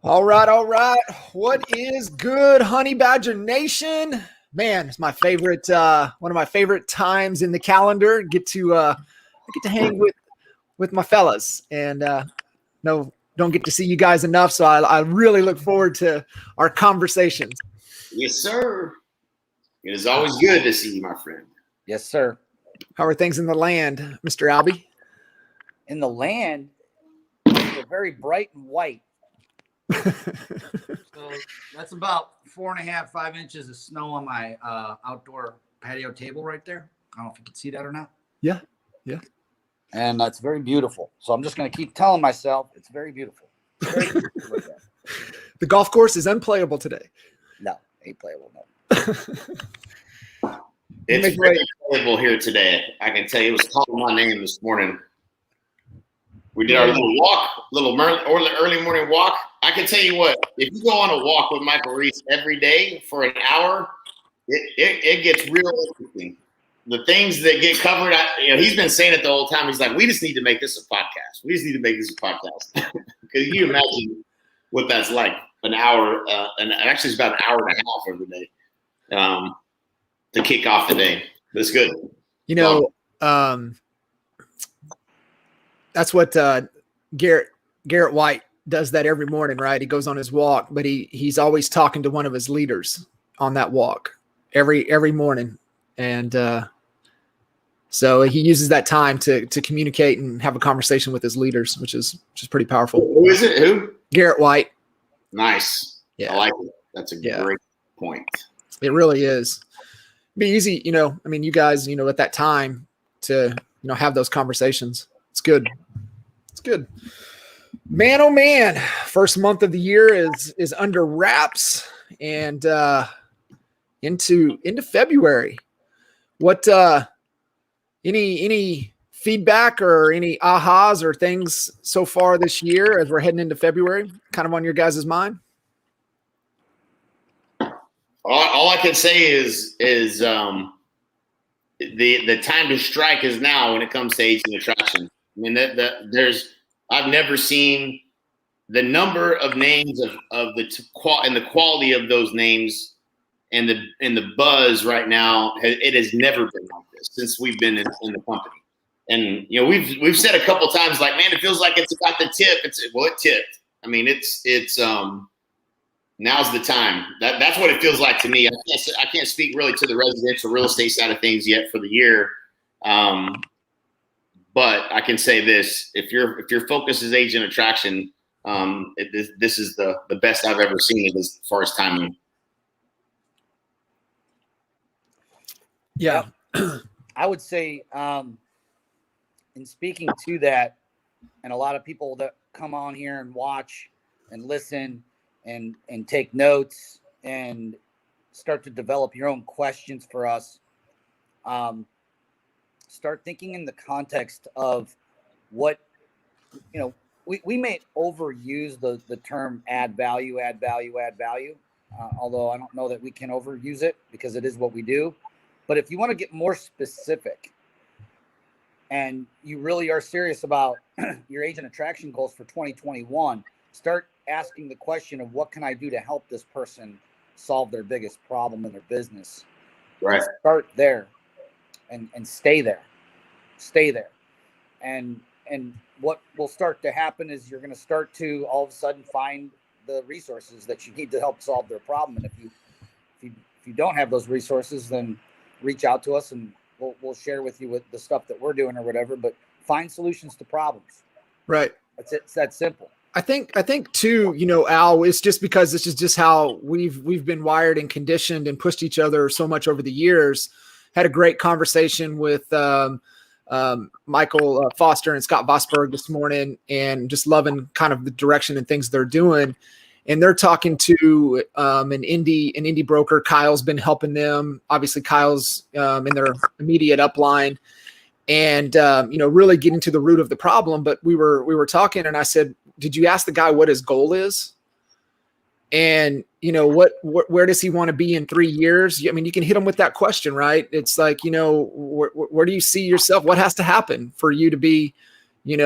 All right, all right. What is good, Honey Badger Nation? Man, it's my favorite. One of my favorite times in the calendar. I get to hang with my fellas, and no, don't get to see you guys enough. So I really look forward to our conversations. Yes, sir. It is always good to see you, my friend. Yes, sir. How are things in the land, Mr. Albie? In the land, they're very bright and white. So that's about 4.5, 5 inches of snow on my outdoor patio table right there. I don't know if you can see that or not. Yeah. And that's very beautiful. So I'm just going to keep telling myself it's very beautiful. Very beautiful like that. The golf course is unplayable today. No, ain't playable. No. It's very playable here today. I can tell you it was calling my name this morning. We did our little walk, early morning walk. I can tell you what, if you go on a walk with Michael Reese every day for an hour, it gets real interesting. The things that get covered, he's been saying it the whole time. He's like, we just need to make this a podcast. Because you imagine what that's like, an hour, and actually it's about an hour and a half every day to kick off the day. But it's good. That's what Garrett White does that every morning, right? He goes on his walk, but he's always talking to one of his leaders on that walk every morning. And so he uses that time to communicate and have a conversation with his leaders, which is pretty powerful. Who is it? Who? Garrett White. Nice. Yeah. I like it. That's a great point. It really is. Be easy, you guys, at that time to, have those conversations. It's good. Man, oh man. First month of the year is under wraps and into February. What any feedback or any ahas or things so far this year as we're heading into February, kind of on your guys' mind? All I can say is the time to strike is now when it comes to age and attraction. I mean, I've never seen the number of names of the quality of those names and the buzz right now. It has never been like this since we've been in the company. And we've said a couple times, like, man, it feels like it's about the tip. It tipped. I mean, it's now's the time. That's what it feels like to me. I can't speak really to the residential real estate side of things yet for the year. But I can say this: if your focus is age and attraction, this is the best I've ever seen it as far as timing. Yeah, I would say, in speaking to that, and a lot of people that come on here and watch and listen and take notes and start to develop your own questions for us. Start thinking in the context of what, we may overuse the term add value, although I don't know that we can overuse it because it is what we do. But if you want to get more specific and you really are serious about your age and attraction goals for 2021, start asking the question of what can I do to help this person solve their biggest problem in their business. Right. Start there. And stay there. And what will start to happen is you're going to start to all of a sudden find the resources that you need to help solve their problem. And if you don't have those resources, then reach out to us and we'll share with you with the stuff that we're doing or whatever, but find solutions to problems. Right. That's it. It's that simple. I think too, Al, it's just because this is just how we've been wired and conditioned and pushed each other so much over the years. Had a great conversation with Michael Foster and Scott Vosberg this morning, and just loving kind of the direction and things they're doing. And they're talking to an indie broker. Kyle's been helping them. Obviously, Kyle's in their immediate upline, and really getting to the root of the problem. But we were talking, and I said, "Did you ask the guy what his goal is? And where does he want to be in 3 years?" I mean, you can hit him with that question, right? It's like, where do you see yourself? What has to happen for you to be, in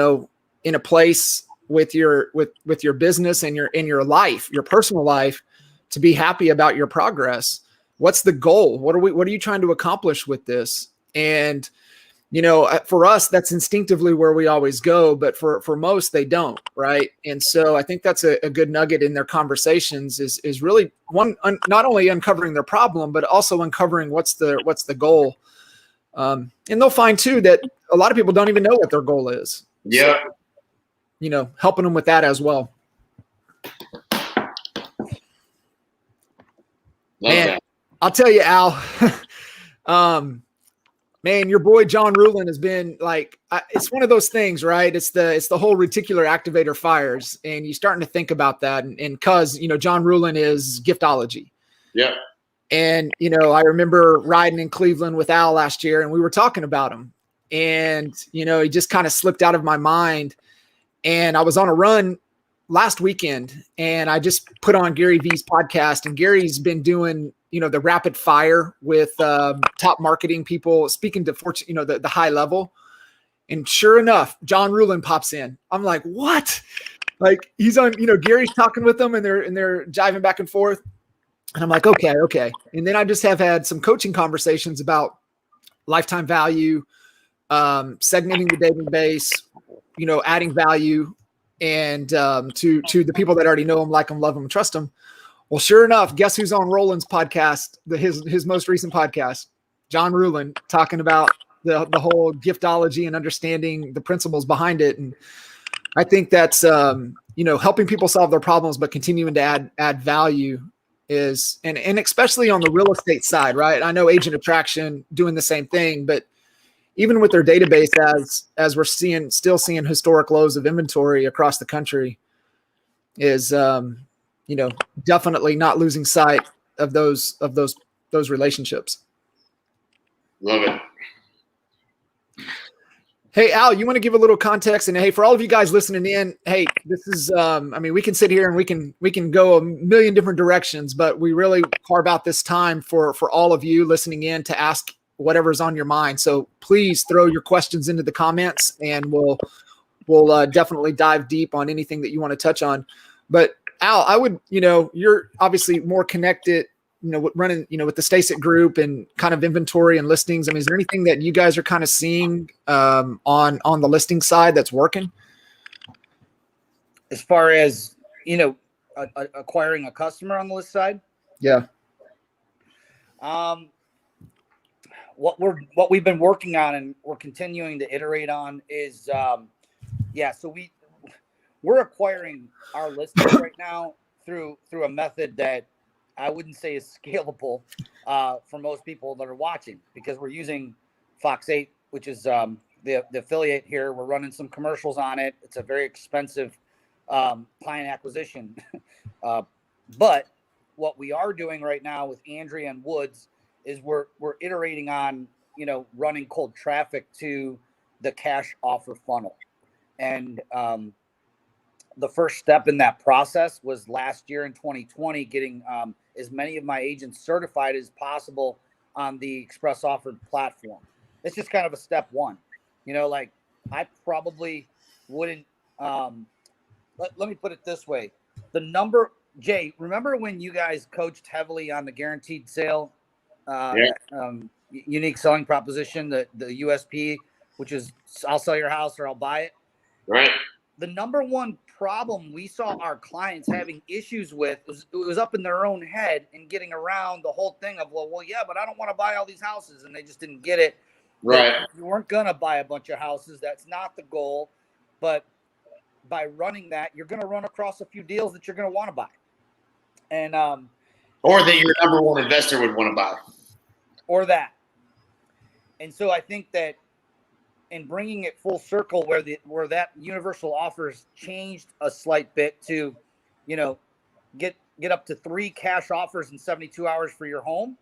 a place with your business and your life, your personal life, to be happy about your progress. What's the goal? What are you trying to accomplish with this? And for us, that's instinctively where we always go, but for most, they don't, right? And so I think that's a good nugget in their conversations is really not only uncovering their problem, but also uncovering what's the goal. And they'll find too that a lot of people don't even know what their goal is. Yeah. So, helping them with that as well. Man, that. I'll tell you, Al, man, your boy John Rulin has been like, it's one of those things, right? It's the whole reticular activator fires, and you're starting to think about that. And cause John Rulin is Giftology. Yeah. And I remember riding in Cleveland with Al last year, and we were talking about him, and he just kind of slipped out of my mind. And I was on a run last weekend, and I just put on Gary Vee's podcast, and Gary's been doing the rapid fire with top marketing people, speaking to the high level. And sure enough, John Rulin pops in. I'm like, what? Like, he's on, Gary's talking with them, and they're jiving back and forth. And I'm like, okay. And then I just have had some coaching conversations about lifetime value, segmenting the database, adding value, and to the people that already know him, like him, love him, and trust him. Well, sure enough, guess who's on Roland's podcast, his most recent podcast? John Rulin, talking about the whole Giftology and understanding the principles behind it. And I think that's helping people solve their problems, but continuing to add value is, and especially on the real estate side, right? I know agent attraction doing the same thing, but even with their database, as we're still seeing historic lows of inventory across the country, is definitely not losing sight of those relationships. Love it. Hey, Al, you want to give a little context? And hey, for all of you guys listening in, hey, this is, we can sit here and we can go a million different directions, but we really carve out this time for all of you listening in to ask whatever's on your mind. So please throw your questions into the comments, and we'll definitely dive deep on anything that you want to touch on. But Al, I would, you're obviously more connected, running, with the Stasek group and kind of inventory and listings. I mean, is there anything that you guys are kind of seeing on the listing side that's working? As far as, acquiring a customer on the list side? Yeah. What we've been working on and we're continuing to iterate on is, so we're acquiring our listings right now through a method that I wouldn't say is scalable for most people that are watching, because we're using Fox 8, which is the affiliate here. We're running some commercials on it. It's a very expensive client acquisition. But what we are doing right now with Andrea and Woods is we're iterating on, running cold traffic to the cash offer funnel. And the first step in that process was last year in 2020, getting as many of my agents certified as possible on the Express Offer platform. It's just kind of a step one. I probably wouldn't, let me put it this way. Jay, remember when you guys coached heavily on the guaranteed sale, unique selling proposition, the USP, which is I'll sell your house or I'll buy it? Right. The number one problem we saw our clients having issues with was up in their own head and getting around the whole thing of, well, yeah, but I don't want to buy all these houses. And they just didn't get it. Right. You weren't going to buy a bunch of houses. That's not the goal. But by running that, you're going to run across a few deals that you're going to want to buy. And or that your number one investor would want to buy. Or that. And so I think that in bringing it full circle, where that universal offers changed a slight bit to, get up to 3 cash offers in 72 hours for your home,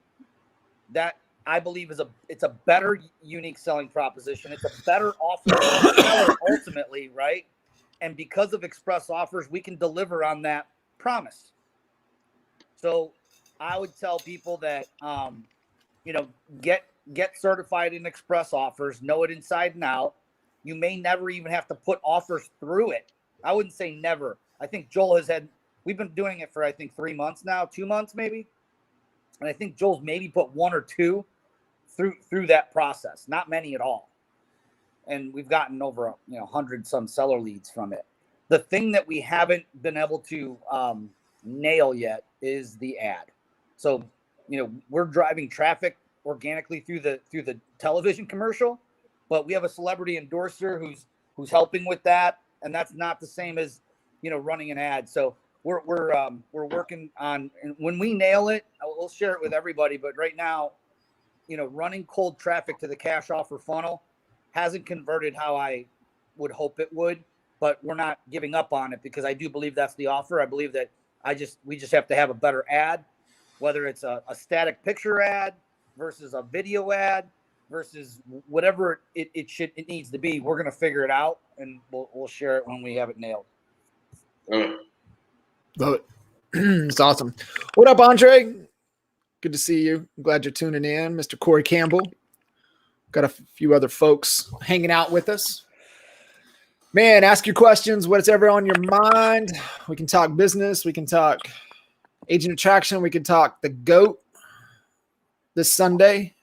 that I believe it's a better unique selling proposition. It's a better offer for the seller ultimately, right? And because of Express Offers, we can deliver on that promise. So I would tell people that, get certified in Express Offers, know it inside and out. You may never even have to put offers through it, I wouldn't say never. I think Joel we've been doing it for, I think 3 months now, 2 months maybe. And I think Joel's maybe put 1 or 2 through that process, not many at all. And we've gotten over 100 some seller leads from it. The thing that we haven't been able to nail yet is the ad. So, we're driving traffic organically through the television commercial, but we have a celebrity endorser who's helping with that, and that's not the same as running an ad. So we're working on, and when we nail it, we'll share it with everybody. But right now, running cold traffic to the cash offer funnel hasn't converted how I would hope it would, but we're not giving up on it because I do believe that's the offer. I believe that we just have to have a better ad, whether it's a static picture ad versus a video ad versus whatever it needs to be. We're going to figure it out, and we'll share it when we have it nailed. Love it. It's awesome. What up, Andre? Good to see you. I'm glad you're tuning in. Mr. Corey Campbell. Got a few other folks hanging out with us. Man, ask your questions. What's ever on your mind? We can talk business. We can talk agent attraction. We can talk the GOAT this Sunday.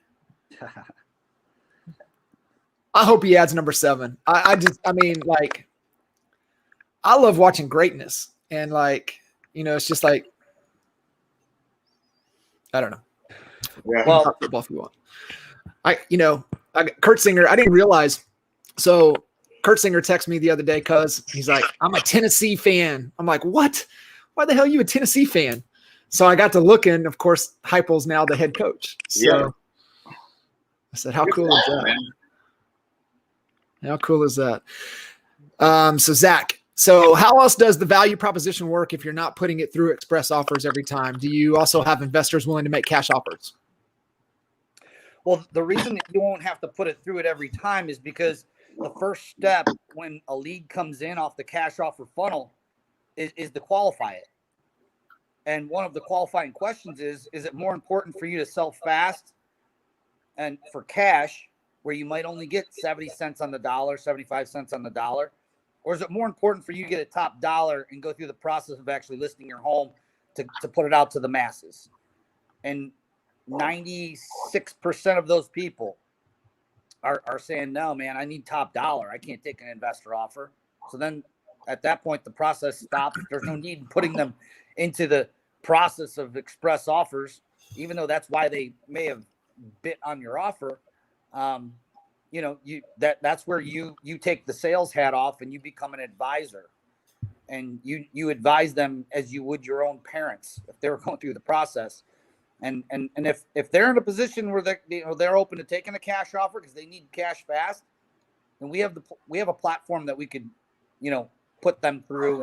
I hope he adds number 7. I love watching greatness. And it's just like, I don't know. Yeah. Well, football if you want. Kurt Singer, I didn't realize. So Kurt Singer texted me the other day because he's like, I'm a Tennessee fan. I'm like, what? Why the hell are you a Tennessee fan? So I got to looking. Of course, Heupel's now the head coach. So I said, how cool is that? How cool is that? So Zach, how else does the value proposition work if you're not putting it through express offers every time? Do you also have investors willing to make cash offers? Well, the reason that you won't have to put it through it every time is because the first step when a lead comes in off the cash offer funnel is to qualify it. And one of the qualifying questions is it more important for you to sell fast and for cash where you might only get 70 cents on the dollar, 75 cents on the dollar? Or is it more important for you to get a top dollar and go through the process of actually listing your home to put it out to the masses? And 96% of those people are saying, no, man, I need top dollar. I can't take an investor offer. So then at that point, the process stops. There's no need in putting them into the process of express offers, even though that's why they may have bit on your offer. That's where you take the sales hat off and you become an advisor, and you advise them as you would your own parents if they were going through the process. And if they're in a position where they're open to taking a cash offer because they need cash fast, then we have a platform that we could, put them through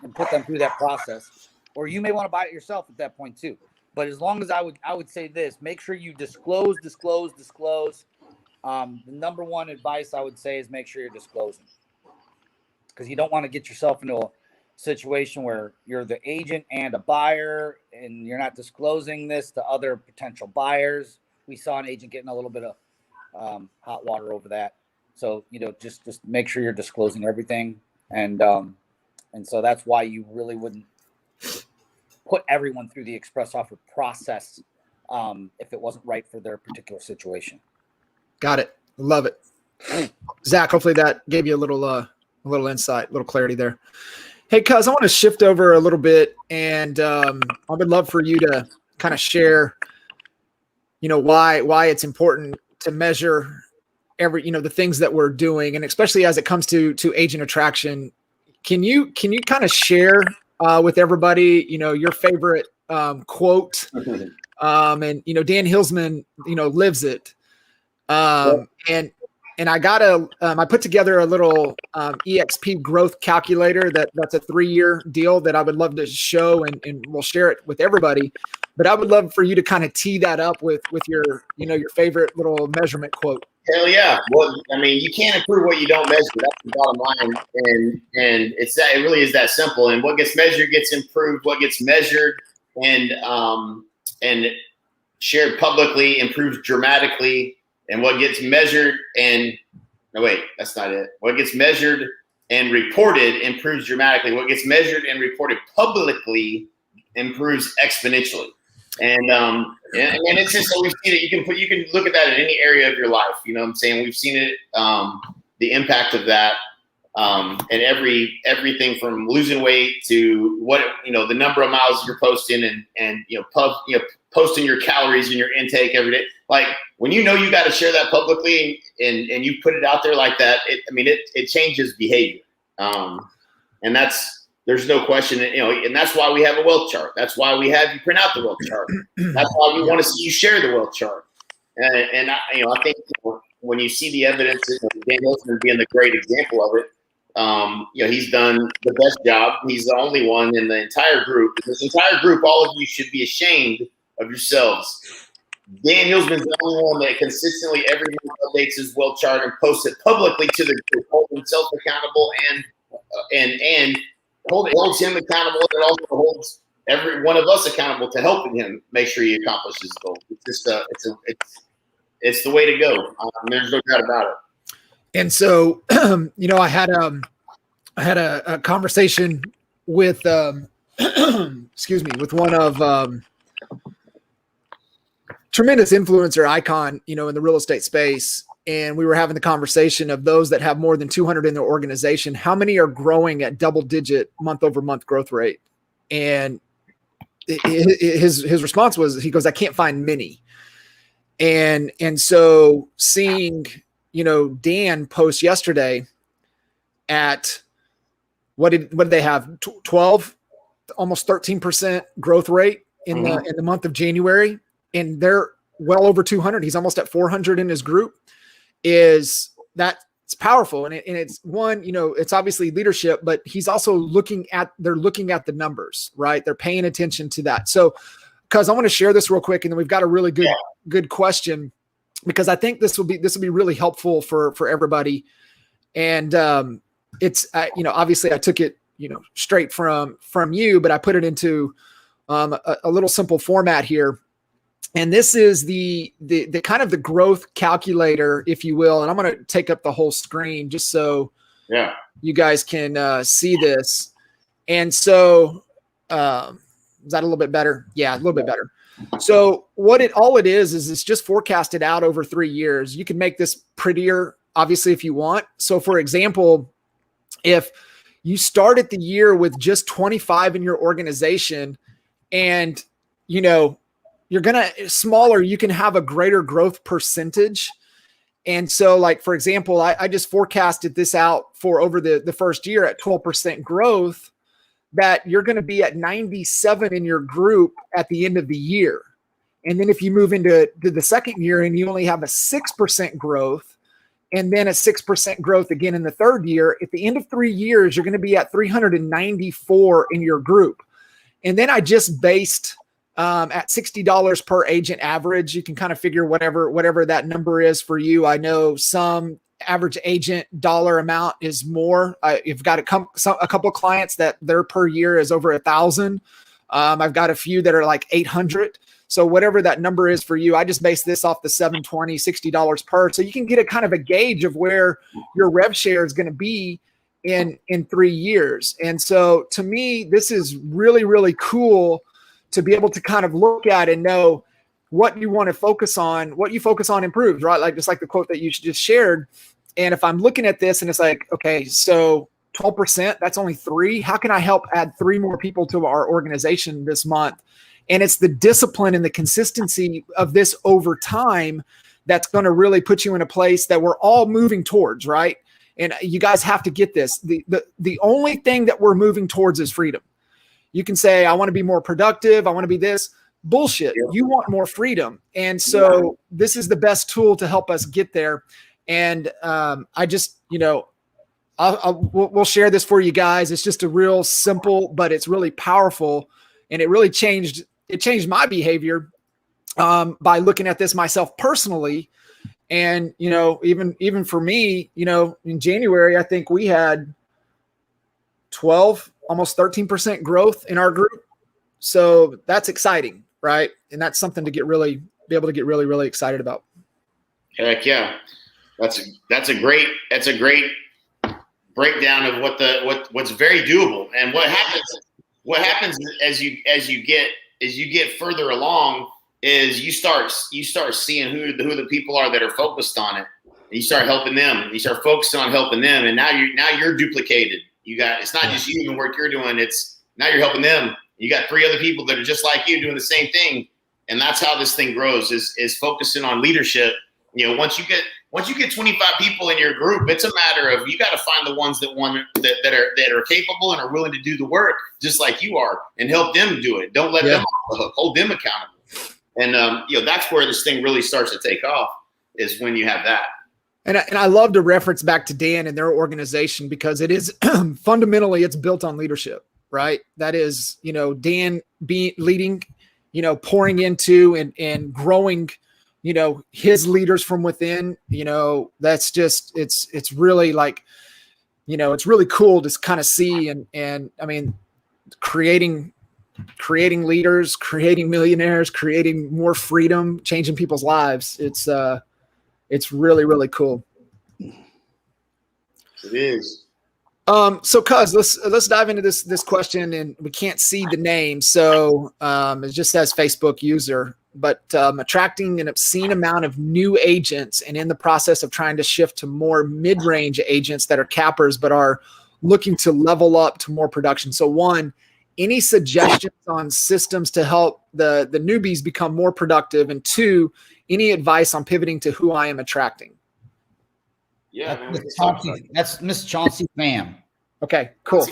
and put them through that process. Or you may want to buy it yourself at that point too. But as long as I would say this, make sure you disclose. The number one advice I would say is make sure you're disclosing, because you don't want to get yourself into a situation where you're the agent and a buyer and you're not disclosing this to other potential buyers. We saw an agent getting a little bit of hot water over that. So, just make sure you're disclosing everything. And so that's why you really wouldn't put everyone through the express offer process if it wasn't right for their particular situation. Got it. Love it. Zach, hopefully that gave you a little insight, a little clarity there. Hey, cuz, I want to shift over a little bit, and I would love for you to kind of share, why it's important to measure the things that we're doing, and especially as it comes to agent attraction. Can you kind of share with everybody, your favorite quote? And Dan Hillsman, lives it. And I I put together a little EXP growth calculator that's a 3-year deal that I would love to show, and we'll share it with everybody. But I would love for you to kind of tee that up with your, your favorite little measurement quote. Hell yeah. Well, you can't improve what you don't measure. That's the bottom line. And it really is that simple. And what gets measured gets improved. What gets measured and shared publicly improves dramatically. And what gets measured that's not it. What gets measured and reported improves dramatically. What gets measured and reported publicly improves exponentially. And it's just, so we've seen it. You can look at that in any area of your life. You know what I'm saying? We've seen it, the impact of that, and everything from losing weight to what, the number of miles you're posting and posting your calories and your intake every day. Like when you got to share that publicly and you put it out there like that, it changes behavior. And there's no question that, and that's why we have a wealth chart. That's why we have you print out the wealth chart. That's why we want to see you share the wealth chart. And I think when you see the evidence, Dan Hilton being the great example of it, he's done the best job. He's the only one in the entire group. In this entire group, all of you should be ashamed of yourselves. Dan Hillsman's the only one that consistently every month updates his wealth chart and posts it publicly to the group, holding himself accountable and holds him accountable, and also holds every one of us accountable to helping him make sure he accomplishes his goal. It's just it's the way to go. There's no doubt about it. And so, I had a conversation with with one of tremendous influencer icon, in the real estate space. And we were having the conversation of those that have more than 200 in their organization. How many are growing at double-digit month-over-month growth rate? And his response was, he goes, I can't find many. And so seeing, Dan post yesterday at what did they have? 12, almost 13% growth rate in the month of January, and they're well over 200. He's almost at 400 in his group. It's powerful. And it's one, it's obviously leadership, but he's also they're looking at the numbers, right? They're paying attention to that. So, cause I want to share this real quick. And then we've got a really good question, because I think this will be really helpful for everybody. And, it's, obviously I took it, straight from you, but I put it into, a little simple format here. And this is the kind of the growth calculator, if you will. And I'm going to take up the whole screen just so you guys can see this. And so is that a little bit better? Yeah, a little bit better. So all it is it's just forecasted out over 3 years. You can make this prettier, obviously, if you want. So for example, if you started the year with just 25 in your organization and, you're going to smaller, you can have a greater growth percentage. And so like, for example, I just forecasted this out for over the first year at 12% growth, that you're going to be at 97 in your group at the end of the year. And then if you move into the second year and you only have a 6% growth, and then a 6% growth again in the third year, at the end of 3 years, you're going to be at 394 in your group. And then I just based at $60 per agent average. You can kind of figure whatever that number is for you. I know some average agent dollar amount is more. You've got a couple of clients that their per year is over 1,000. I've got a few that are like 800. So whatever that number is for you, I just base this off the $720, $60 per. So you can get a kind of a gauge of where your rev share is going to be in 3 years. And so to me, this is really, really cool to be able to kind of look at and know what you want to focus on. What you focus on improves, right? Like just like the quote that you just shared. And if I'm looking at this and it's like, okay, so 12%, that's only 3. How can I help add 3 more people to our organization this month? And it's the discipline and the consistency of this over time that's going to really put you in a place that we're all moving towards, right? And you guys have to get this. The only thing that we're moving towards is freedom. You can say, I want to be more productive. I want to be this. Bullshit. Yeah. You want more freedom. And so this is the best tool to help us get there. And I just, we'll share this for you guys. It's just a real simple, but it's really powerful. And it really changed my behavior by looking at this myself personally. And, even for me, in January, I think we had 12, almost 13% growth in our group. So that's exciting, right? And that's something to be able to get really, really excited about. Heck yeah. That's a great breakdown of what's very doable. And what happens as you get further along is you start seeing who the people are that are focused on it. And you start helping them. You start focusing on helping them, and now you're duplicated. It's not just you and the work you're doing. It's now you're helping them. You got 3 other people that are just like you doing the same thing, and that's how this thing grows. Is focusing on leadership. Once you get 25 people in your group, it's a matter of you got to find the ones that are capable and are willing to do the work just like you are, and help them do it. Don't let them off the hook. Hold them accountable. And that's where this thing really starts to take off, is when you have that. And I love to reference back to Dan and their organization, because it is fundamentally it's built on leadership, right? That is, Dan leading, pouring into and growing, his leaders from within. That's just it's really like, it's really cool to kind of see and I mean, creating leaders, creating millionaires, creating more freedom, changing people's lives. It's really, really cool. It is. So Cuz, let's dive into this question, and we can't see the name. So it just says Facebook user, but attracting an obscene amount of new agents, and in the process of trying to shift to more mid-range agents that are cappers, but are looking to level up to more production. So one, any suggestions on systems to help the newbies become more productive? And two, any advice on pivoting to who I am attracting? Yeah, that's Miss Chauncey Pham. Okay, cool.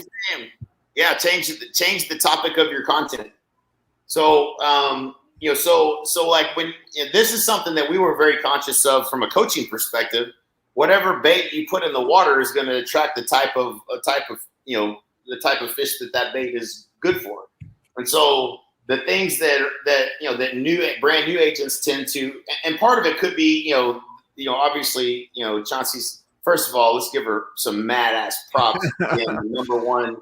Yeah, change the topic of your content. So, so like when this is something that we were very conscious of from a coaching perspective. Whatever bait you put in the water is going to attract the type of fish that bait is good for. And so the things that brand new agents tend to, and part of it could be, obviously, Chauncey's, first of all, let's give her some mad ass props. The number one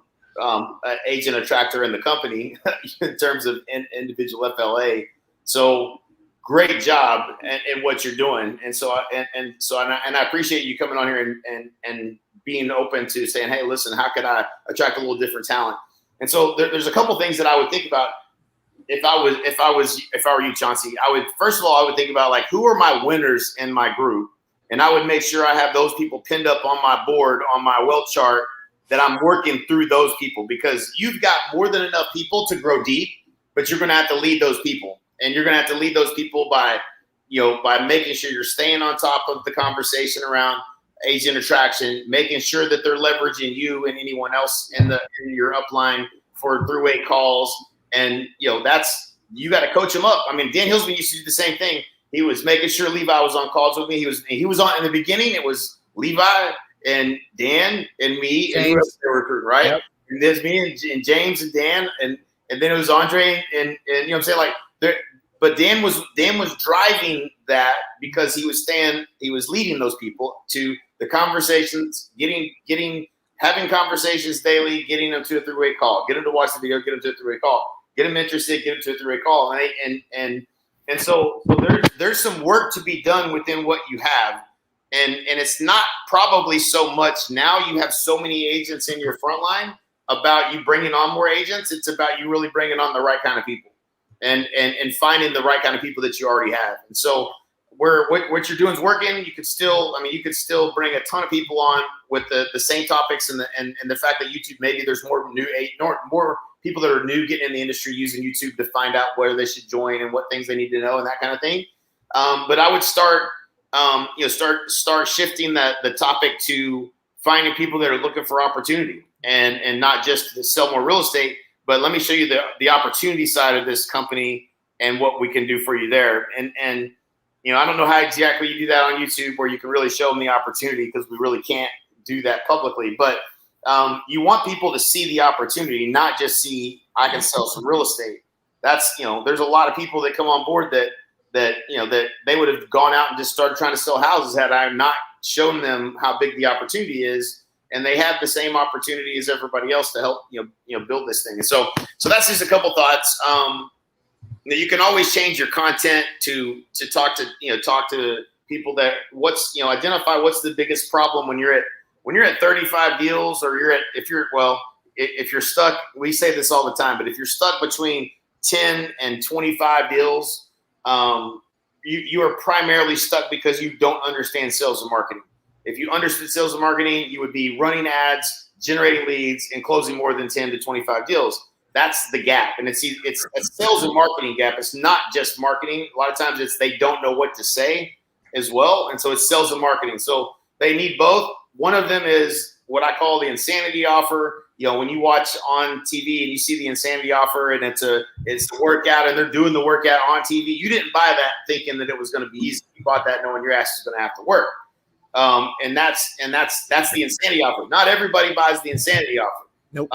agent attractor in the company in terms of individual FLA. So great job in what you're doing. And so I appreciate you coming on here and being open to saying, hey, listen, how could I attract a little different talent? And so there's a couple things that I would think about if I were you, Chauncey. I would think about, like, who are my winners in my group, and I would make sure I have those people pinned up on my board on my wealth chart, that I'm working through those people, because you've got more than enough people to grow deep, but you're going to have to lead those people, and you're going to have to lead those people by making sure you're staying on top of the conversation around agent attraction, making sure that they're leveraging you and anyone else in your upline for throughway calls. And, you got to coach them up. I mean, Dan Hillsman used to do the same thing. He was making sure Levi was on calls with me. He was on in the beginning. It was Levi and Dan and me, James, and who else they were recruiting, right? Yep. And there's me and James and Dan, and then it was Andre and you know what I'm saying? Like, but Dan was driving that, because he was leading those people to the conversations, having conversations daily, getting them to a three-way call, get them to watch the video, get them to a three-way call, get them interested, get them to a three-way call. And so there's some work to be done within what you have. And it's not probably so much now you have so many agents in your front line about you bringing on more agents. It's about you really bringing on the right kind of people and finding the right kind of people that you already have. And so what you're doing is working. You could still bring a ton of people on with the same topics and the fact that YouTube, maybe there's more people that are new getting in the industry using YouTube to find out where they should join and what things they need to know and that kind of thing. But I would start shifting the topic to finding people that are looking for opportunity and not just to sell more real estate, but let me show you the opportunity side of this company and what we can do for you there. And I don't know how exactly you do that on YouTube where you can really show them the opportunity, because we really can't do that publicly. But you want people to see the opportunity, not just see, I can sell some real estate. That's, there's a lot of people that come on board that they would have gone out and just started trying to sell houses had I not shown them how big the opportunity is. And they have the same opportunity as everybody else to help, build this thing. And so that's just a couple thoughts. You can always change your content to talk to people that identify what's the biggest problem when when you're at 35 deals, or if you're stuck, we say this all the time, but if you're stuck between 10 and 25 deals, you are primarily stuck because you don't understand sales and marketing. If you understood sales and marketing, you would be running ads, generating leads, and closing more than 10 to 25 deals. That's the gap. And it's a sales and marketing gap. It's not just marketing. A lot of times they don't know what to say as well. And so it's sales and marketing. So they need both. One of them is what I call the insanity offer. When you watch on TV and you see the insanity offer and it's the workout and they're doing the workout on TV, you didn't buy that thinking that it was going to be easy. You bought that knowing your ass is going to have to work. And that's the insanity offer. Not everybody buys the insanity offer. Nope.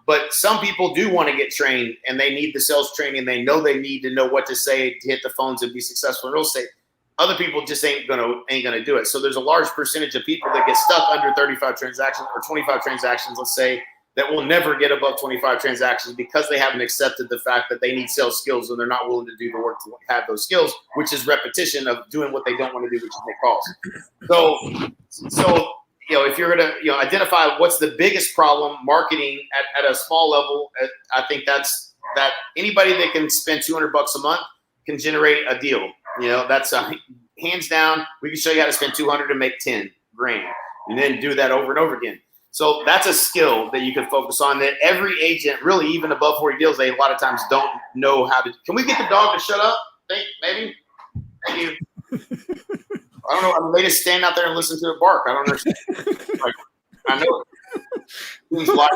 But some people do want to get trained and they need the sales training. They know they need to know what to say to hit the phones and be successful in real estate. Other people just ain't gonna do it. So there's a large percentage of people that get stuck under 35 transactions or 25 transactions, let's say, that will never get above 25 transactions because they haven't accepted the fact that they need sales skills and they're not willing to do the work to have those skills, which is repetition of doing what they don't want to do, which is make calls. So if you're gonna identify what's the biggest problem marketing at a small level, I think that's that anybody that can spend $200 a month can generate a deal. That's hands down. We can show you how to spend 200 to make 10 grand, and then do that over and over again. So that's a skill that you can focus on. That every agent, really, even above 40 deals, they a lot of times don't know how to. Can we get the dog to shut up? Maybe. Thank you. I don't know. I mean, they just stand out there and listen to it bark. I don't understand. I know. It seems like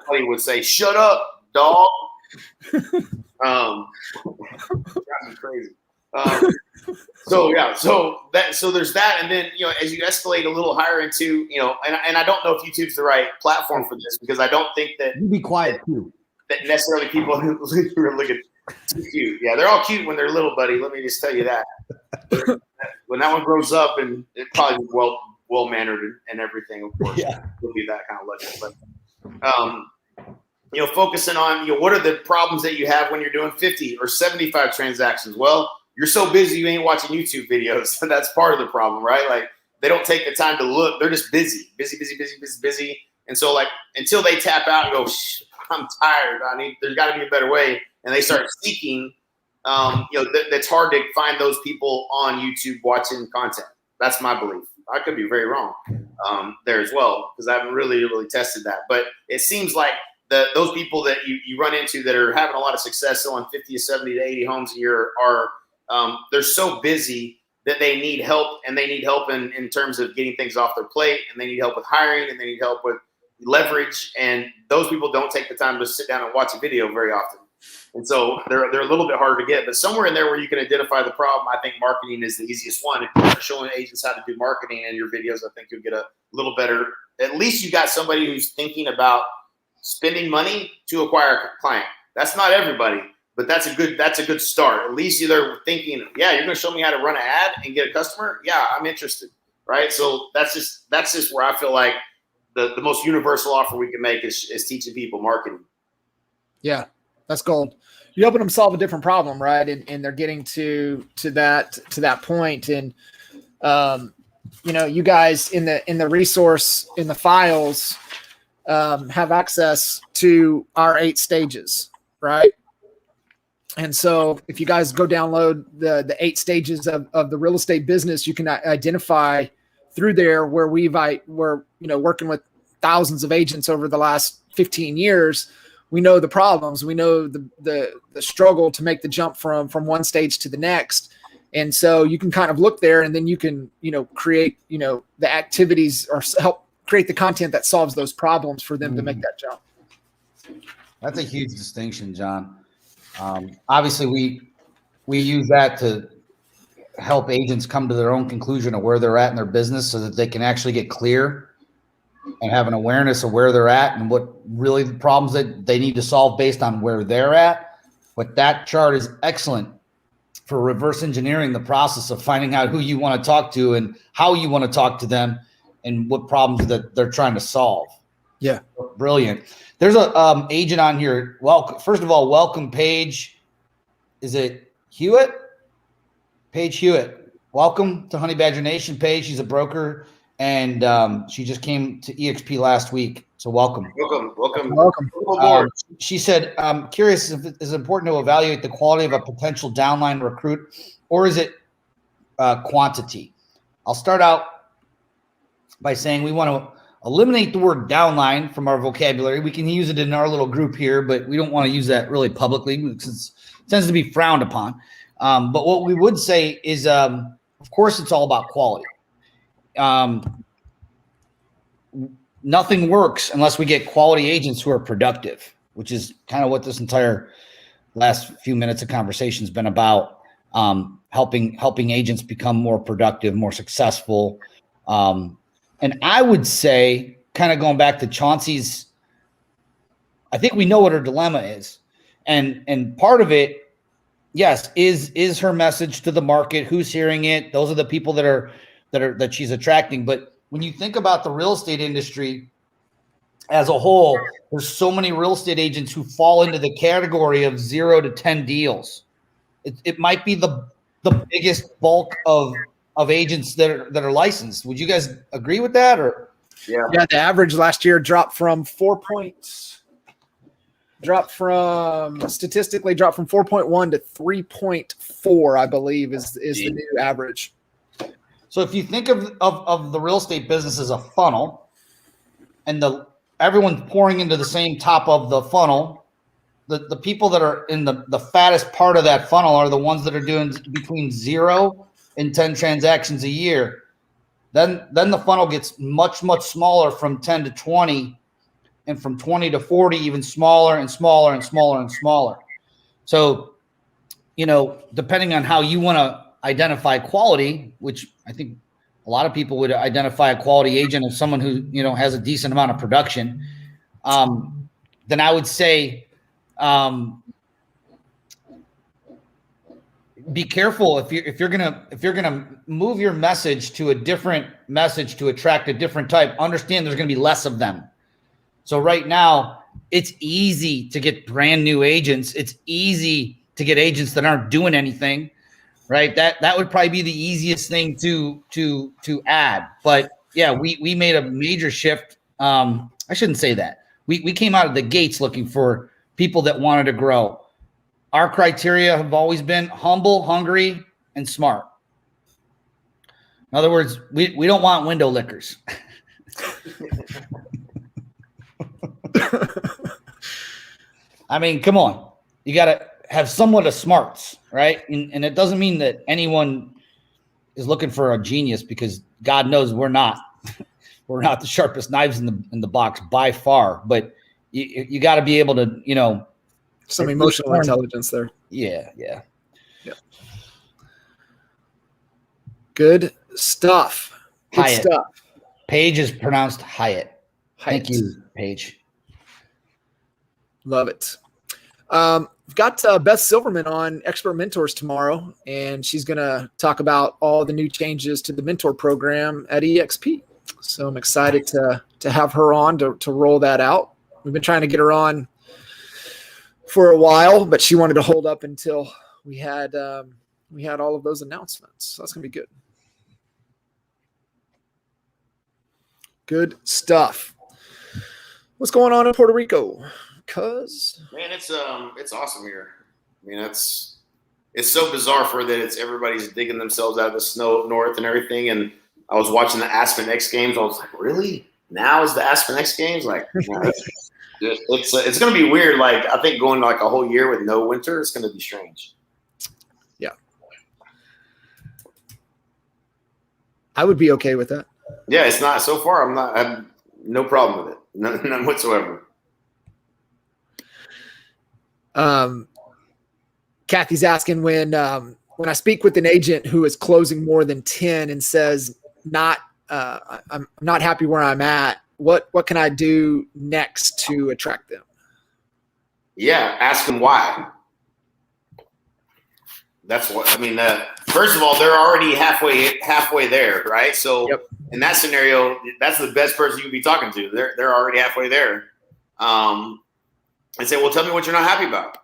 somebody would say, "Shut up, dog." Drives me crazy. So there's that, and then as you escalate a little higher into and I don't know if YouTube's the right platform for this, because I don't think that you be quiet too. That necessarily people who are looking too cute. Yeah, they're all cute when they're little, buddy. Let me just tell you that. When that one grows up, and it probably be well mannered and everything, of course, will be that kind of legend. But focusing on what are the problems that you have when you're doing 50 or 75 transactions? Well, you're so busy you ain't watching YouTube videos. That's part of the problem, right? Like, they don't take the time to look. They're just busy. And so until they tap out and go, I'm tired. There's got to be a better way. And they start seeking. That's hard to find those people on YouTube watching content. That's my belief. I could be very wrong there as well, because I haven't really tested that. But it seems like those people that you run into that are having a lot of success selling 50 to 70 to 80 homes a year are they're so busy that they need help, and they need help in terms of getting things off their plate, and they need help with hiring, and they need help with leverage. And those people don't take the time to sit down and watch a video very often. And so they're a little bit harder to get, but somewhere in there where you can identify the problem, I think marketing is the easiest one. If you're showing agents how to do marketing in your videos, I think you'll get a little better. At least you got somebody who's thinking about spending money to acquire a client. That's not everybody, but that's a good start. At least they're thinking, yeah, you're going to show me how to run an ad and get a customer. Yeah, I'm interested. Right. So that's just where I feel like the most universal offer we can make is teaching people marketing. Yeah, that's gold. You helping them solve a different problem, right? And they're getting to that point. And you guys in the resource, in the files, have access to our 8 stages, right? And so if you guys go download the 8 stages of the real estate business, you can identify through there where we're working with thousands of agents over the last 15 years. We know the problems. We know the struggle to make the jump from one stage to the next. And so you can kind of look there, and then you can, create, the activities or help create the content that solves those problems for them to make that jump. That's a huge distinction, John. Obviously, we use that to help agents come to their own conclusion of where they're at in their business, so that they can actually get clear and have an awareness of where they're at and what really the problems that they need to solve based on where they're at. But that chart is excellent for reverse engineering the process of finding out who you want to talk to and how you want to talk to them and what problems that they're trying to solve. Yeah. Brilliant. There's a agent on here. Well, first of all, welcome, Paige. Is it Hewitt? Paige Hewitt. Welcome to Honey Badger Nation, Paige. She's a broker and she just came to EXP last week. So welcome. Welcome. Aboard. She said, I'm curious if it is important to evaluate the quality of a potential downline recruit, or is it quantity? I'll start out by saying we want to eliminate the word downline from our vocabulary. We can use it in our little group here, but we don't want to use that really publicly because it tends to be frowned upon. But what we would say is, of course, it's all about quality. Nothing works unless we get quality agents who are productive, which is kind of what this entire last few minutes of conversation has been about. Helping agents become more productive, more successful. And I would say, kind of going back to Chauncey's, I think we know what her dilemma is. And part of it, yes, is her message to the market, who's hearing it. Those are the people that she's attracting. But when you think about the real estate industry as a whole, there's so many real estate agents who fall into the category of 0 to 10 deals. It might be the biggest bulk of agents that are licensed. Would you guys agree with that? Or yeah, the average last year dropped from 4.1 to 3.4, I believe is the new average. So if you think of the real estate business as a funnel, and everyone's pouring into the same top of the funnel, the people that are in the fattest part of that funnel are the ones that are doing between 0 and 10 transactions a year. Then the funnel gets much, much smaller from 10 to 20, and from 20 to 40, even smaller and smaller and smaller and smaller. So, depending on how you want to identify quality, which I think a lot of people would identify a quality agent as someone who, has a decent amount of production, then I would say, be careful if you're gonna move your message to a different message to attract a different type. Understand there's gonna be less of them. So right now, it's easy to get brand new agents. It's easy to get agents that aren't doing anything, right? That would probably be the easiest thing to add. But yeah, we made a major shift. I shouldn't say that. We came out of the gates looking for people that wanted to grow. Our criteria have always been humble, hungry, and smart. In other words, we don't want window lickers. I mean, come on. You got to have somewhat of smarts, right? And it doesn't mean that anyone is looking for a genius, because God knows we're not. We're not the sharpest knives in the box by far. But you got to be able to, some emotional intelligence there. Yeah. Good stuff. Hyatt. Paige is pronounced Hyatt. Thank you, Paige. Love it. We've got Beth Silverman on Expert Mentors tomorrow, and she's going to talk about all the new changes to the mentor program at EXP. So I'm excited to have her on to roll that out. We've been trying to get her on for a while, but she wanted to hold up until we had all of those announcements. So that's going to be good. Good stuff. What's going on in Puerto Rico? Man, it's awesome here. I mean, it's so bizarre for that. Everybody's digging themselves out of the snow up north and everything. And I was watching the Aspen X Games. I was like, really? Now is the Aspen X Games? Like, no, it's going to be weird. Like, I think going like a whole year with no winter is going to be strange. Yeah, I would be okay with that. Yeah, it's not so far. I have no problem with it. None whatsoever. Kathy's asking when I speak with an agent who is closing more than 10 and says I'm not happy where I'm at, what can I do next to attract them? Yeah, ask them why. That's what I mean. First of all, they're already halfway there, right? So in that scenario, that's the best person you can be talking to. They're already halfway there. And say, well, tell me what you're not happy about.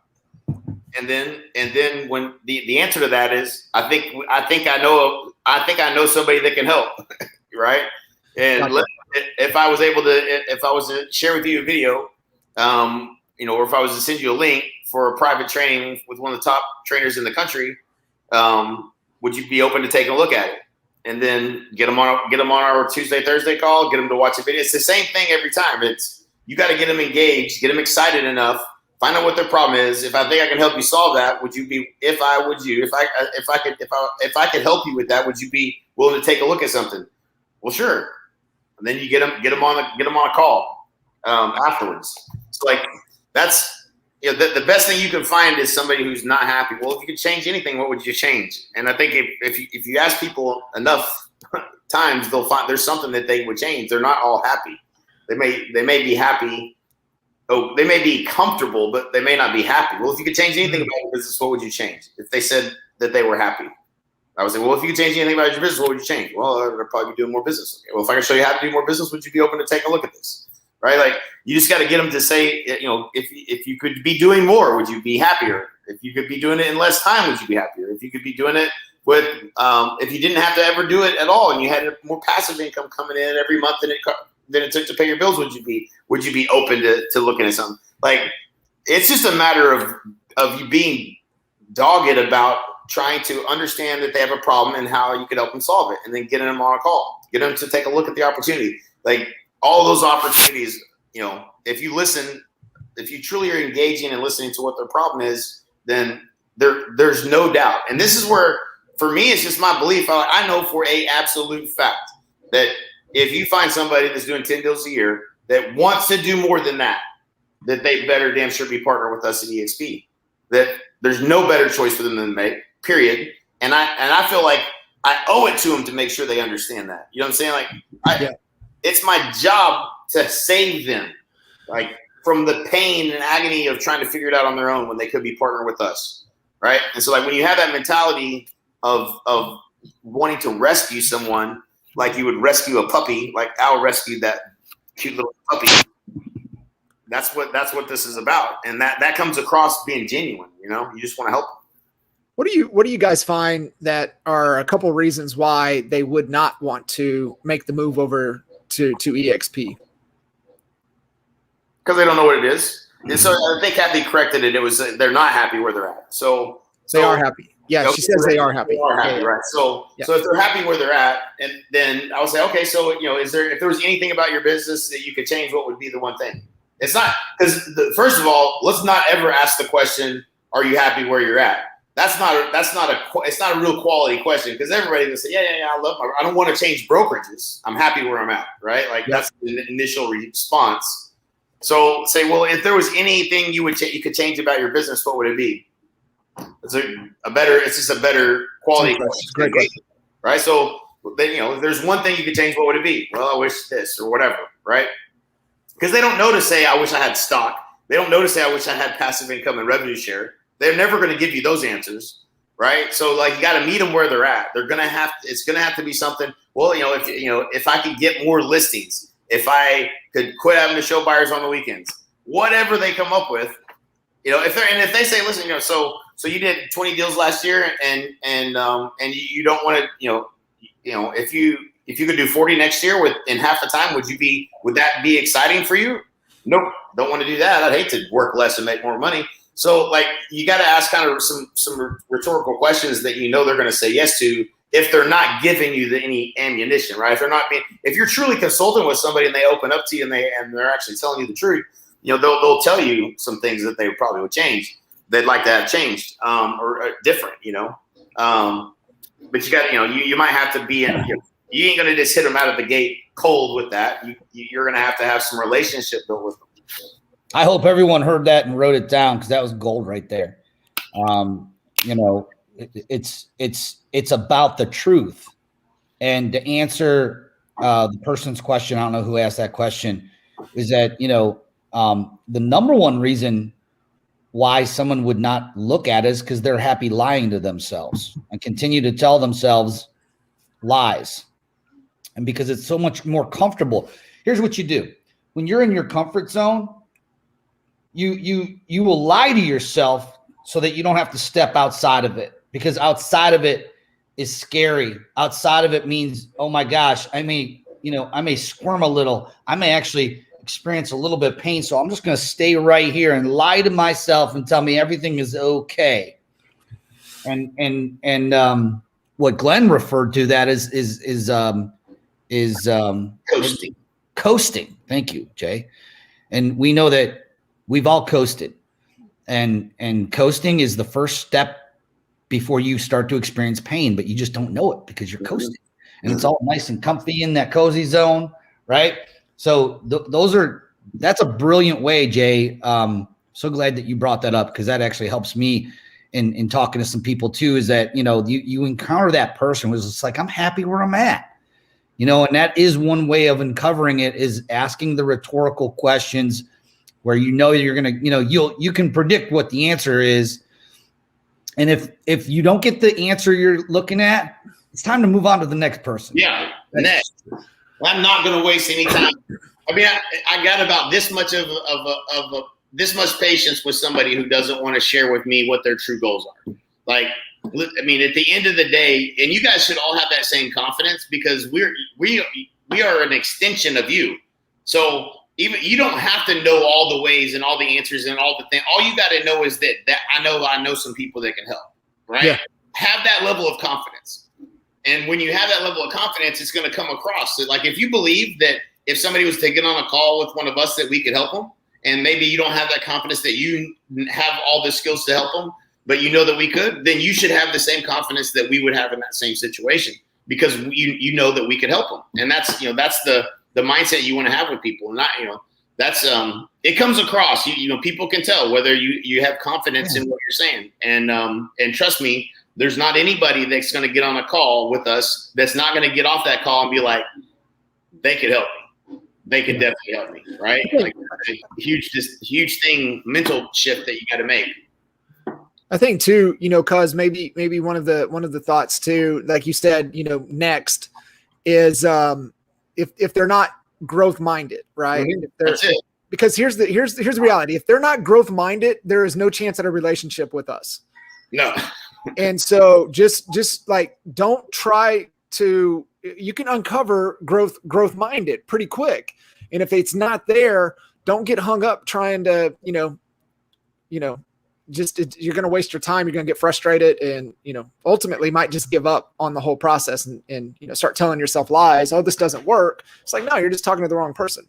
And then when the answer to that is, I think I know somebody that can help, right? And Gotcha. if I was to share with you a video, or if I was to send you a link for a private training with one of the top trainers in the country, would you be open to taking a look at it? And then get them on our Tuesday, Thursday call, get them to watch a video. It's the same thing every time. You got to get them engaged, get them excited enough, find out what their problem is. If I think I can help you solve that, if I could help you with that, would you be willing to take a look at something? Well, sure. And then you get them on a call afterwards. It's like that's the best thing you can find is somebody who's not happy. Well, if you could change anything, what would you change? And I think if you ask people enough times, they'll find there's something that they would change. They're not all happy. They may be happy. Oh, they may be comfortable, but they may not be happy. Well, if you could change anything about your business, what would you change? If they said that they were happy, I would say, well, if you could change anything about your business, what would you change? Well, I'd probably be doing more business. Okay, well, if I can show you how to do more business, would you be open to take a look at this? Right? Like you just got to get them to say, if you could be doing more, would you be happier? If you could be doing it in less time, would you be happier? If you could be doing it with, if you didn't have to ever do it at all, and you had more passive income coming in every month than it took to pay your bills, would you be open to looking at something? Like it's just a matter of you being dogged about trying to understand that they have a problem and how you could help them solve it, and then getting them on a call, get them to take a look at the opportunity. Like all those opportunities, if you truly are engaging and listening to what their problem is, then there's no doubt. And this is where, for me, it's just my belief. I know for a absolute fact that if you find somebody that's doing 10 deals a year that wants to do more than that they better damn sure be partner with us at EXP. That there's no better choice for them than to make, period. And I feel like I owe it to them to make sure they understand that. You know what I'm saying? It's my job to save them, like from the pain and agony of trying to figure it out on their own when they could be partnering with us, right? And so, like when you have that mentality of wanting to rescue someone, like you would rescue a puppy, like Al rescued that cute little puppy. That's what this is about, and that comes across being genuine. You just want to help them. What do you guys find that are a couple reasons why they would not want to make the move over to EXP? Because they don't know what it is. And so I think Kathy corrected it. It was they're not happy where they're at. So they are happy. Yeah, she says they are happy. They are happy, right? So if they're happy where they're at, and then I would say, okay, so if there was anything about your business that you could change, what would be the one thing? It's not because first of all, let's not ever ask the question, "Are you happy where you're at?" It's not a real quality question, because everybody will say, yeah, I don't want to change brokerages. I'm happy where I'm at, right? Like that's the initial response. So say, well, if there was anything you could change about your business, what would it be? It's just a better quality question. Great question. Right? So then, if there's one thing you could change, what would it be? Well, I wish this or whatever, right? Because they don't know to say, I wish I had stock. They don't know to say, I wish I had passive income and revenue share. They're never going to give you those answers, right? So like you got to meet them where they're at. It's going to have to be something. Well, if I could get more listings, if I could quit having to show buyers on the weekends, whatever they come up with, if they say, listen, so you did 20 deals last year, and you don't want to, if you could do 40 next year in half the time, would that be exciting for you? Nope, don't want to do that. I'd hate to work less and make more money. So like you got to ask kind of some rhetorical questions that they're going to say yes to, if they're not giving you any ammunition, right? If you're truly consulting with somebody and they open up to you and they're actually telling you the truth, they'll tell you some things that they probably would change. They'd like to have changed or different, but you got you might have to be you ain't going to just hit them out of the gate cold with that. You're going to have some relationship built with them. I hope everyone heard that and wrote it down, because that was gold right there. It's about the truth. And to answer the person's question, I don't know who asked that question, is that, the number one reason why someone would not look at it is because they're happy lying to themselves and continue to tell themselves lies. And because it's so much more comfortable. Here's what you do. When you're in your comfort zone, you will lie to yourself so that you don't have to step outside of it, because outside of it is scary. Outside of it means, oh my gosh, I may I may squirm a little. I may actually experience a little bit of pain. So I'm just going to stay right here and lie to myself and tell me everything is okay. And what Glenn referred to that is Coasting. Coasting. Thank you, Jay. And we know that we've all coasted, and coasting is the first step before you start to experience pain, but you just don't know it because you're coasting, and it's all nice and comfy in that cozy zone, right? So that's a brilliant way, Jay. So glad that you brought that up, because that actually helps me in talking to some people too, is that, you encounter that person who's just like, I'm happy where I'm at, and that is one way of uncovering it, is asking the rhetorical questions where you're going to, you can predict what the answer is. And if you don't get the answer you're looking at, it's time to move on to the next person. Yeah. Next. I'm not going to waste any time. I mean, I got about this much of this much patience with somebody who doesn't want to share with me what their true goals are. Like, I mean, at the end of the day, and you guys should all have that same confidence, because we are an extension of you. So even you don't have to know all the ways and all the answers and all the things. All you got to know is that I know some people that can help, right? Yeah. Have that level of confidence. And when you have that level of confidence, it's going to come across. So, like, if you believe that if somebody was to get on a call with one of us, that we could help them, and maybe you don't have that confidence that you have all the skills to help them, but you know that we could, then you should have the same confidence that we would have in that same situation, because you know that we could help them. And that's the mindset you want to have with people. And not, that's it comes across. People can tell whether you have confidence in what you're saying. And trust me, there's not anybody that's going to get on a call with us that's not going to get off that call and be like, they could help me. They could definitely help me, right? Like, huge thing, mental shift that you got to make. I think too, cause maybe one of the thoughts too, like you said, next is, if they're not growth minded, right? Mm-hmm. That's it. Because here's the reality. If they're not growth minded, there is no chance at a relationship with us. No. And so just like, don't try to, you can uncover growth minded pretty quick. And if it's not there, don't get hung up trying to, you're going to waste your time. You're going to get frustrated, and, ultimately might just give up on the whole process and start telling yourself lies. Oh, this doesn't work. It's like, no, you're just talking to the wrong person.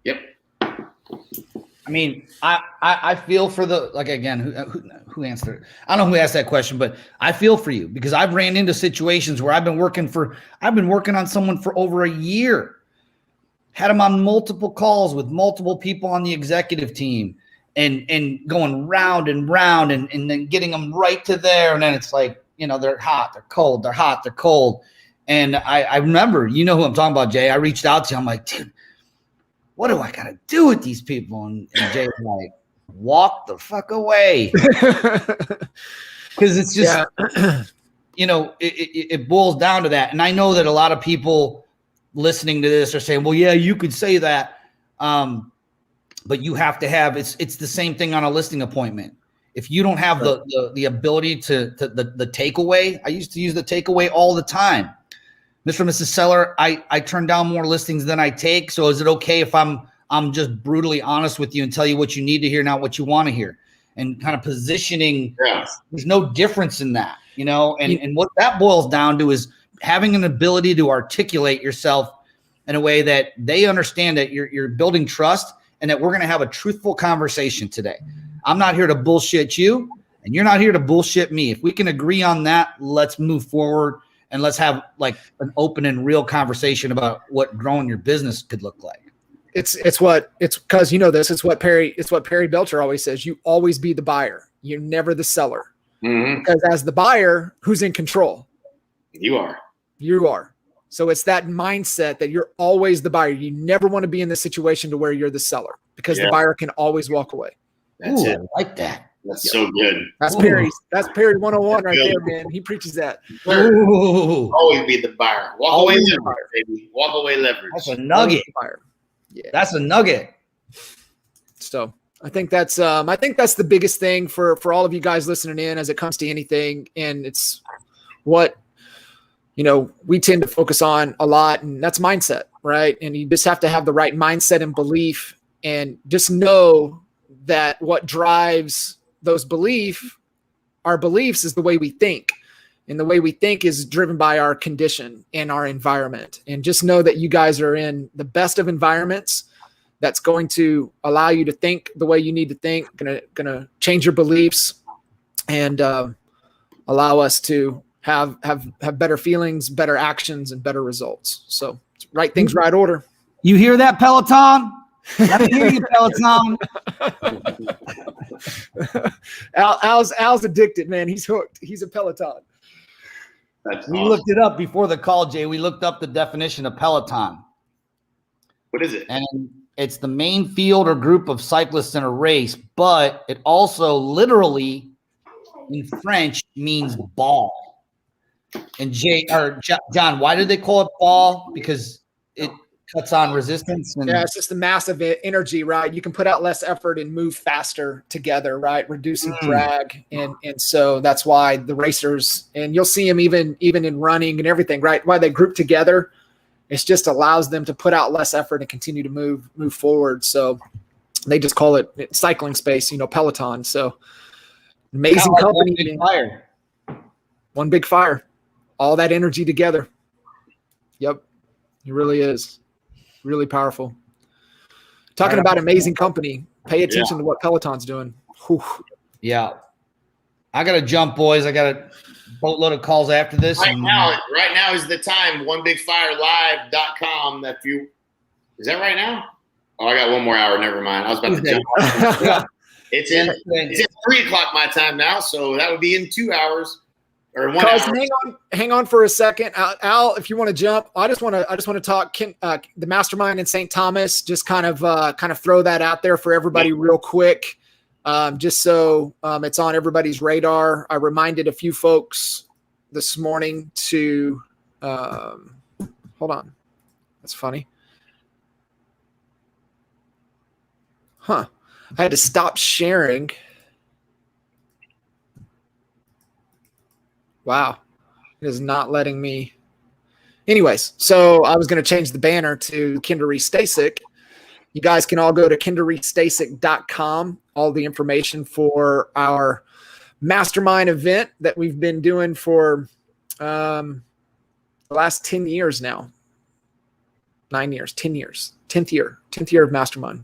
Yep. I mean, I feel for again, who answered it? I don't know who asked that question, but I feel for you, because I've ran into situations where I've been working on someone for over a year, had them on multiple calls with multiple people on the executive team, and going round and round and then getting them right to there. And then it's like, they're hot, they're cold, they're hot, they're cold. And I remember, who I'm talking about, Jay. I reached out to him, I'm like, dude, what do I got to do with these people? And Jay's like, walk the fuck away. Because it's just, it boils down to that. And I know that a lot of people listening to this are saying, well, yeah, you could say that. But you have to have, it's the same thing on a listing appointment. If you don't have the ability to the takeaway, I used to use the takeaway all the time. Mr. and Mrs. Seller, I turn down more listings than I take. So is it okay if I'm just brutally honest with you and tell you what you need to hear, not what you want to hear? And kind of positioning, there's no difference in that, and what that boils down to is having an ability to articulate yourself in a way that they understand that you're building trust, and that we're going to have a truthful conversation today. I'm not here to bullshit you, and you're not here to bullshit me. If we can agree on that, let's move forward. And let's have like an open and real conversation about what growing your business could look like. It's because it's what Perry Belcher always says. You always be the buyer. You're never the seller. Mm-hmm. Because as the buyer, who's in control? You are. So it's that mindset that you're always the buyer. You never want to be in the situation to where you're the seller, because the buyer can always walk away. That's it. I like that. That's so good. That's Perry 101 right there, man. He preaches that. Always be the buyer. Walk away leverage, baby. Walk away leverage. That's a nugget. Yeah. That's a nugget. So I think that's the biggest thing for all of you guys listening in as it comes to anything. And it's what we tend to focus on a lot, and that's mindset, right? And you just have to have the right mindset and belief, and just know that what drives our beliefs is the way we think. And the way we think is driven by our condition and our environment. And just know that you guys are in the best of environments that's going to allow you to think the way you need to think, gonna change your beliefs, and allow us to have better feelings, better actions, and better results. So right things, right order. You hear that, Peloton? Let me hear you, Peloton. Al's addicted, man. He's hooked. He's a Peloton. That's We awesome. looked it up before the call, Jay. We looked up the definition of Peloton. What is it? And it's the main field or group of cyclists in a race, but it also literally in French means ball. And John, why did they call it ball? Because it cuts on resistance. And Yeah, it's just the massive energy, right? You can put out less effort and move faster together, right? Reducing drag. And so that's why the racers, and you'll see them even in running and everything, right? Why they group together. It just allows them to put out less effort and continue to move forward. So they just call it cycling space, Peloton. So amazing company. One big fire. All that energy together. Yep. It really is. Really powerful. Talking about amazing company. Pay attention to what Peloton's doing. Whew. Yeah. I got to jump, boys. I got a boatload of calls after this. Right now is the time. OneBigFireLive.com. Is that right now? Oh, I got one more hour. Never mind. I was about to jump. It's at 3:00 my time now, so that would be in 2 hours or 1 hour. Hang on for a second, Al. If you want to jump, I just want to talk the Mastermind in St. Thomas. Just kind of throw that out there for everybody real quick. Just so it's on everybody's radar. I reminded a few folks this morning to hold on. That's funny. Huh. I had to stop sharing. Wow. It is not letting me. Anyways, so I was going to change the banner to Kindari Stasek. You guys can all go to KindariStasek.com. All the information for our Mastermind event that we've been doing for the last 10 years now. 9 years, 10 years, 10th year of Mastermind.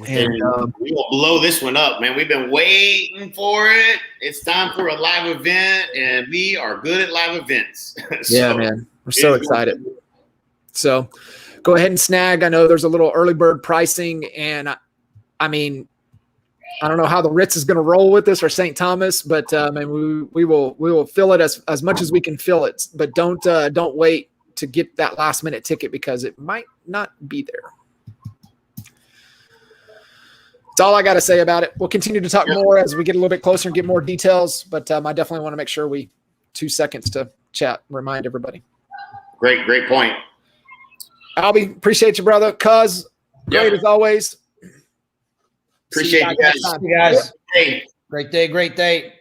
And we will blow this one up, man. We've been waiting for it. It's time for a live event, and we are good at live events. Yeah, man. We're so excited. So go ahead and snag. I know there's a little early bird pricing, and I mean, I don't know how the Ritz is going to roll with this or St. Thomas, but we will fill it as much as we can fill it. But don't wait to get that last minute ticket because it might not be there. That's all I got to say about it. We'll continue to talk more as we get a little bit closer and get more details, but I definitely want to make sure 2 seconds to chat, remind everybody. Great point. Albie, appreciate you, brother. Cuz, great as always. Appreciate you guys. Great day.